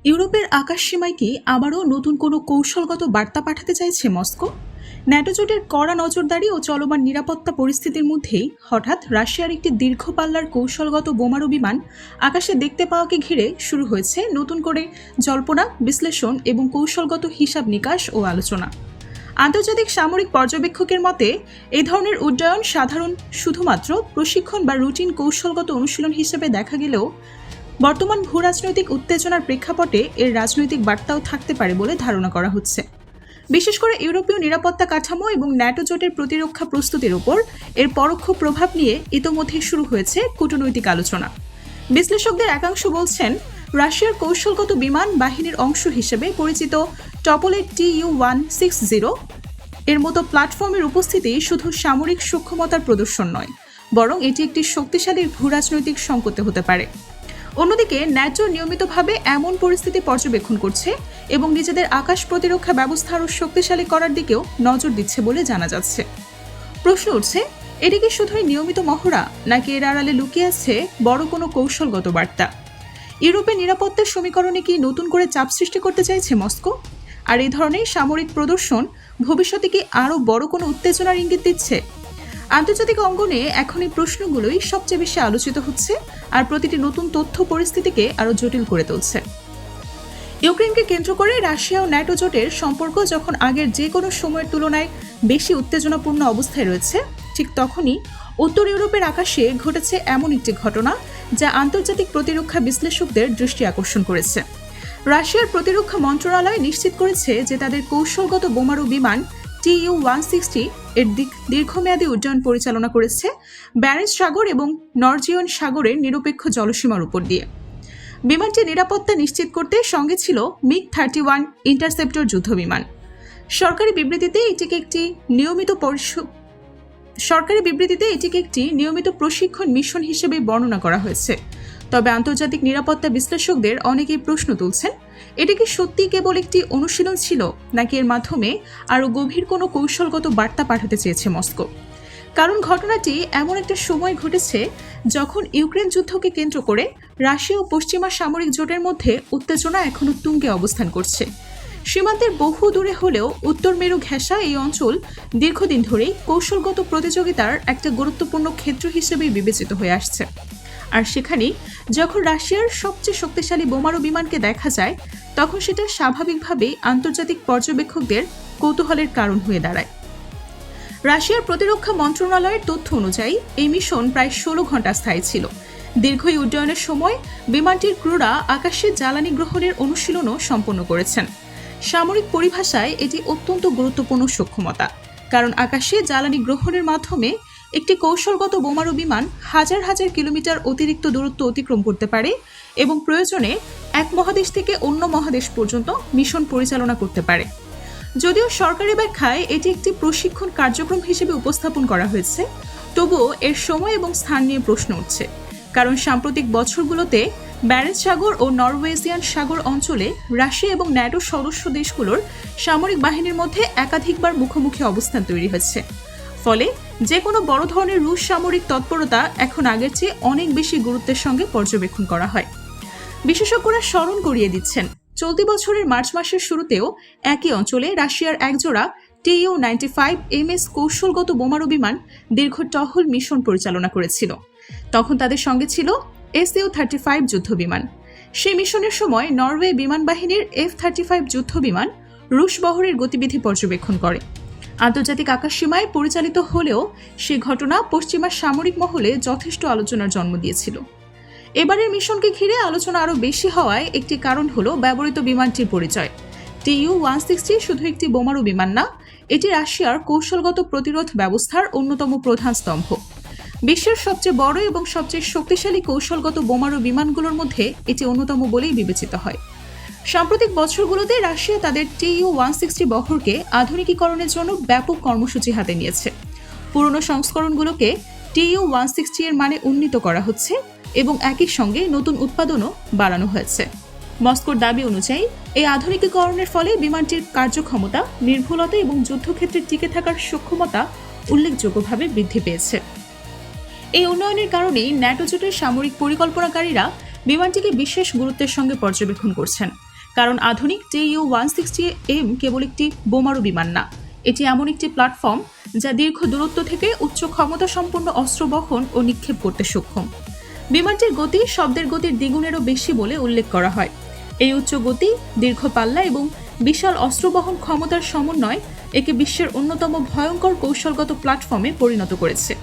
ইউরোপের আকাশসীমায় কি আবারও নতুন কোনো কৌশলগত বার্তা পাঠাতে চাইছে মস্কো? ন্যাটো জোটের কড়া নজরদারি ও চলমান নিরাপত্তা পরিস্থিতির মধ্যেই হঠাৎ রাশিয়ার একটি দীর্ঘ পাল্লার কৌশলগত বোমারু বিমান আকাশে দেখতে পাওয়াকে ঘিরে শুরু হয়েছে নতুন করে জল্পনা, বিশ্লেষণ এবং কৌশলগত হিসাব নিকাশ ও আলোচনা। আন্তর্জাতিক সামরিক পর্যবেক্ষকের মতে এই ধরনের উড্ডয়ন সাধারণ শুধুমাত্র প্রশিক্ষণ বা রুটিন কৌশলগত অনুশীলন হিসেবে দেখা গেলেও বর্তমান ভূরাজনৈতিক উত্তেজনার প্রেক্ষাপটে এর রাজনৈতিক বার্তাও থাকতে পারে বলে ধারণা করা হচ্ছে। বিশেষ করে ইউরোপীয় নিরাপত্তা কাঠামো এবং ন্যাটো জোটের প্রতিরক্ষা প্রস্তুতির উপর এর পরোক্ষ প্রভাব নিয়ে ইতোমধ্যেই শুরু হয়েছে কূটনৈতিক আলোচনা। বিশ্লেষকদের একাংশ বলছেন, রাশিয়ার কৌশলগত বিমান বাহিনীর অংশ হিসেবে পরিচিত টপোলেট Tu-160 এর মতো প্ল্যাটফর্মের উপস্থিতি শুধু সামরিক সক্ষমতার প্রদর্শন নয়, বরং এটি একটি শক্তিশালী ভূরাজনৈতিক সংকেত হতে পারে। অন্যদিকে ন্যাটো নিয়মিতভাবে এমন পরিস্থিতি পর্যবেক্ষণ করছে এবং নিজেদের আকাশ প্রতিরক্ষা ব্যবস্থা আরও শক্তিশালী করার দিকেও নজর দিচ্ছে বলে জানা যাচ্ছে। প্রশ্ন উঠছে, এটি কি শুধুই নিয়মিত মহড়া, নাকি এর আড়ালে লুকিয়ে আছে বড় কোনো কৌশলগত বার্তা? ইউরোপের নিরাপত্তার সমীকরণে কি নতুন করে চাপ সৃষ্টি করতে চাইছে মস্কো? আর এই ধরনের সামরিক প্রদর্শন ভবিষ্যতে কি আরও বড় কোনো উত্তেজনার ইঙ্গিত দিচ্ছে? আন্তর্জাতিক অঙ্গনে এখন এই প্রশ্নগুলোই সবচেয়ে বেশি আলোচিত হচ্ছে, আর প্রতিটি নতুন তথ্য পরিস্থিতিকে আরও জটিল করে তুলছে। ইউক্রেনকে কেন্দ্র করে রাশিয়া ও ন্যাটো জোটের সম্পর্ক যখন আগের যে কোনো সময়ের তুলনায় বেশি উত্তেজনাপূর্ণ অবস্থায় রয়েছে, ঠিক তখনই উত্তর ইউরোপের আকাশে ঘটেছে এমন একটি ঘটনা যা আন্তর্জাতিক প্রতিরক্ষা বিশ্লেষকদের দৃষ্টি আকর্ষণ করেছে। রাশিয়ার প্রতিরক্ষা মন্ত্রণালয় নিশ্চিত করেছে যে তাদের কৌশলগত বোমারু বিমান Tu-160 এর দীর্ঘমেয়াদী উড্ডয়ন পরিচালনা করেছে ব্যারেন্টস সাগর এবং নর্জিয়ন সাগরের নিরপেক্ষ জলসীমার উপর দিয়ে। বিমানটির নিরাপত্তা নিশ্চিত করতে সঙ্গে ছিল MiG-31 ইন্টারসেপ্টর যুদ্ধবিমান। সরকারি বিবৃতিতে এটিকে একটি নিয়মিত প্রশিক্ষণ মিশন হিসেবে বর্ণনা করা হয়েছে। তবে আন্তর্জাতিক নিরাপত্তা বিশ্লেষকদের অনেকেই প্রশ্ন তুলছেন, এটি কি সত্যি কেবল একটি অনুশীলন ছিল, নাকি এর মাধ্যমে আরও গভীর কোনো কৌশলগত বার্তা পাঠাতে চেয়েছে মস্কো? কারণ ঘটনাটি এমন একটা সময় ঘটেছে যখন ইউক্রেন যুদ্ধকে কেন্দ্র করে রাশিয়া ও পশ্চিমা সামরিক জোটের মধ্যে উত্তেজনা এখনও তুঙ্গে অবস্থান করছে। সীমান্তের বহু দূরে হলেও উত্তর মেরু ঘেঁষা এই অঞ্চল দীর্ঘদিন ধরেই কৌশলগত প্রতিযোগিতার একটা গুরুত্বপূর্ণ ক্ষেত্র হিসেবে বিবেচিত হয়ে আসছে। আর সেখানেই যখন রাশিয়ার সবচেয়ে শক্তিশালী বোমারু বিমানকে দেখা যায়, তখন সেটা স্বাভাবিকভাবেই আন্তর্জাতিক পর্যবেক্ষকদের কৌতূহলের কারণ হয়ে দাঁড়ায়। রাশিয়ার প্রতিরক্ষা মন্ত্রণালয়ের তথ্য অনুযায়ী এই মিশন প্রায় 16 ঘন্টা স্থায়ী ছিল। দীর্ঘ এই উড্ডয়নের সময় বিমানটির ক্রুরা আকাশে জ্বালানি গ্রহণের অনুশীলনও সম্পন্ন করেছেন। সামরিক পরিভাষায় এটি অত্যন্ত গুরুত্বপূর্ণ সক্ষমতা, কারণ আকাশে জ্বালানি গ্রহণের মাধ্যমে একটি কৌশলগত বোমারু বিমান হাজার হাজার কিলোমিটার অতিরিক্ত দূরত্ব অতিক্রম করতে পারে এবং প্রয়োজনে এক মহাদেশ থেকে অন্য মহাদেশ পর্যন্ত মিশন পরিচালনা করতে পারে। যদিও সরকারি ব্যাখ্যায় এটি একটি প্রশিক্ষণ কার্যক্রম হিসেবে উপস্থাপন করা হয়েছে, তবুও এর সময় এবং স্থান নিয়ে প্রশ্ন উঠছে। কারণ সাম্প্রতিক বছরগুলোতে ব্যারেন্টস সাগর ও নরওয়েজিয়ান সাগর অঞ্চলে রাশিয়া এবং ন্যাটো সদস্য দেশগুলোর সামরিক বাহিনীর মধ্যে একাধিকবার মুখোমুখি অবস্থান তৈরি হয়েছে। ফলে যে কোনো বড় ধরনের রুশ সামরিক তৎপরতা এখন আগের চেয়ে অনেক বেশি গুরুত্বের সঙ্গে পর্যবেক্ষণ করা হয়। বিশেষজ্ঞরা স্মরণ করিয়ে দিচ্ছেন, চলতি বছরের মার্চ মাসের শুরুতেও একই অঞ্চলে রাশিয়ার একজোড়া Tu-95MS কৌশলগত বোমারু বিমান দীর্ঘ টহল মিশন পরিচালনা করেছিল। তখন তাদের সঙ্গে ছিল Su-35 যুদ্ধবিমান। সেই মিশনের সময় নরওয়ে বিমান বাহিনীর F-35 যুদ্ধবিমান রুশ বহরের গতিবিধি পর্যবেক্ষণ করে। আন্তর্জাতিক আকাশসীমায় পরিচালিত হলেও সে ঘটনা পশ্চিমা সামরিক মহলে যথেষ্ট আলোচনার জন্ম দিয়েছিল। এবারের মিশনকে ঘিরে আলোচনা আরও বেশি হওয়ায় একটি কারণ হলো ব্যবহৃত বিমানটির পরিচয়। Tu-160 শুধু একটি বোমারু বিমান না, এটি রাশিয়ার কৌশলগত প্রতিরোধ ব্যবস্থার অন্যতম প্রধান স্তম্ভ। বিশ্বের সবচেয়ে বড় এবং সবচেয়ে শক্তিশালী কৌশলগত বোমারু বিমানগুলোর মধ্যে এটি অন্যতম বলেই বিবেচিত হয়। সাম্প্রতিক বছরগুলোতে রাশিয়া তাদের Tu-160 বহরকে আধুনিকীকরণের জন্য ব্যাপক কর্মসূচি হাতে নিয়েছে। পুরনো সংস্করণগুলোকে Tu-160 এর মানে উন্নীত করা হচ্ছে এবং একই সঙ্গে নতুন উৎপাদনও বাড়ানো হয়েছে। মস্কোর দাবি অনুযায়ী এই আধুনিকীকরণের ফলে বিমানটির কার্যক্ষমতা, নির্ভুলতা এবং যুদ্ধক্ষেত্রে টিকে থাকার সক্ষমতা উল্লেখযোগ্যভাবে বৃদ্ধি পেয়েছে। এই উন্নয়নের কারণেই ন্যাটো জোটের সামরিক পরিকল্পনাকারীরা বিমানটিকে বিশেষ গুরুত্বের সঙ্গে পর্যবেক্ষণ করছেন। কারণ আধুনিক TU-160M কেবল একটি বোমারু বিমান না, এটি এমন একটি প্ল্যাটফর্ম যা দীর্ঘ দূরত্ব থেকে উচ্চ ক্ষমতা সম্পন্ন অস্ত্র বহন ও নিক্ষেপ করতে সক্ষম। বিমানটির গতি শব্দের গতির দ্বিগুণেরও বেশি বলে উল্লেখ করা হয়। এই উচ্চ গতি, দীর্ঘ পাল্লা এবং বিশাল অস্ত্র বহন ক্ষমতার সমন্বয় একে বিশ্বের অন্যতম ভয়ঙ্কর কৌশলগত প্ল্যাটফর্মে পরিণত করেছে।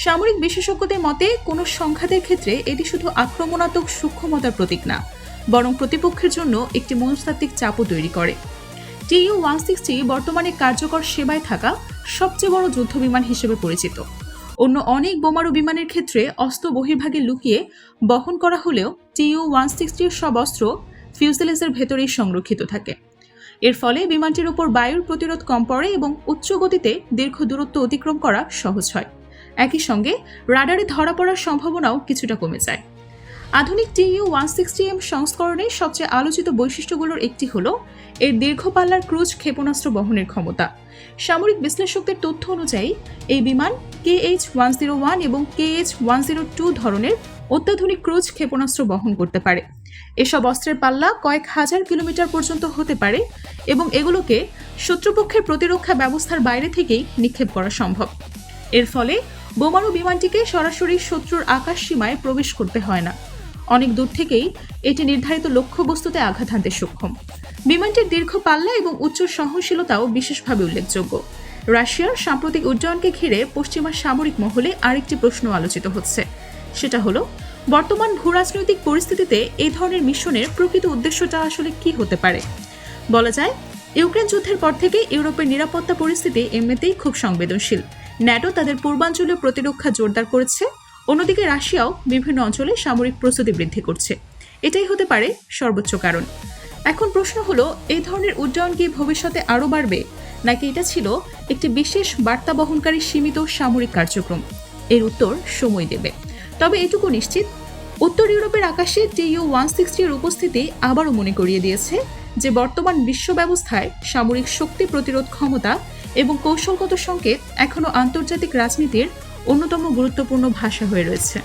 সামরিক বিশেষজ্ঞদের মতে কোনো সংঘাতের ক্ষেত্রে এটি শুধু আক্রমণাত্মক সূক্ষ্মতার প্রতীক না, বরং প্রতিপক্ষের জন্য একটি মনস্তাত্ত্বিক চাপও তৈরি করে। TU-160 বর্তমানে কার্যকর সেবায় থাকা সবচেয়ে বড় যুদ্ধবিমান হিসেবে পরিচিত। অন্য অনেক বোমারু বিমানের ক্ষেত্রে অস্ত্র বহির্ভাগে লুকিয়ে বহন করা হলেও TU-160 সব অস্ত্র ফিউজেলেজের ভেতরেই সংরক্ষিত থাকে। এর ফলে বিমানটির উপর বায়ুর প্রতিরোধ কম পড়ে এবং উচ্চ গতিতে দীর্ঘ দূরত্ব অতিক্রম করা সহজ হয়। একই সঙ্গে রাডারে ধরা পড়ার সম্ভাবনাও কিছুটা কমে যায়। আধুনিক TU-160M সংস্করণের সবচেয়ে আলোচিত বৈশিষ্ট্যগুলোর একটি হল এর দীর্ঘ পাল্লার ক্রুজ ক্ষেপণাস্ত্র বহনের ক্ষমতা। সামরিক বিশ্লেষকদের তথ্য অনুযায়ী এই বিমান KH-101 এবং KH-102 ধরনের অত্যাধুনিক ক্রুজ ক্ষেপণাস্ত্র বহন করতে পারে। এসব অস্ত্রের পাল্লা কয়েক হাজার কিলোমিটার পর্যন্ত হতে পারে এবং এগুলোকে শত্রুপক্ষের প্রতিরক্ষা ব্যবস্থার বাইরে থেকেই নিক্ষেপ করা সম্ভব। এর ফলে বোমারু বিমানটিকে সরাসরি শত্রুর আকাশ সীমায় প্রবেশ করতে হয় না, অনেক দূর থেকেই এটি নির্ধারিত লক্ষ্যবস্তুতে আঘাত হানতে সক্ষম। বিমানটির দীর্ঘ পাল্লা এবং উচ্চ সহনশীলতাও বিশেষভাবে উল্লেখযোগ্য। রাশিয়ার সাম্প্রতিক উড্ডয়নকে ঘিরে পশ্চিমা সামরিক মহলে আরেকটি প্রশ্ন আলোচিত হচ্ছে, সেটা হলো বর্তমান ভূরাজনৈতিক পরিস্থিতিতে এই ধরনের মিশনের প্রকৃত উদ্দেশ্যটা আসলে কি হতে পারে। বলা যায়, ইউক্রেন যুদ্ধের পর থেকে ইউরোপের নিরাপত্তা পরিস্থিতি এমনিতেই খুব সংবেদনশীল। ন্যাটো তাদের পূর্বাঞ্চলীয় প্রতিরক্ষা জোরদার করেছে, অন্যদিকে রাশিয়াও বিভিন্ন অঞ্চলে সামরিক প্রস্তুতি বৃদ্ধি করছে। এটাই হতে পারে সর্বোচ্চ কারণ। এখন প্রশ্ন হলো, এই ধরনের উড্ডয়ন কি ভবিষ্যতে আরও বাড়বে, নাকি এটা ছিল একটি বিশেষ বার্তা বহনকারী সীমিত সামরিক কার্যক্রম? এর উত্তর সময় দেবে। তবে এটুকু নিশ্চিত, উত্তর ইউরোপের আকাশে TU-160 এর উপস্থিতি আবারও মনে করিয়ে দিয়েছে যে বর্তমান বিশ্ব ব্যবস্থায় সামরিক শক্তি, প্রতিরোধ ক্ষমতা এবং কৌশলগত সংকেত এখনও আন্তর্জাতিক রাজনীতির অন্যতম গুরুত্বপূর্ণ ভাষা হয়ে রয়েছে।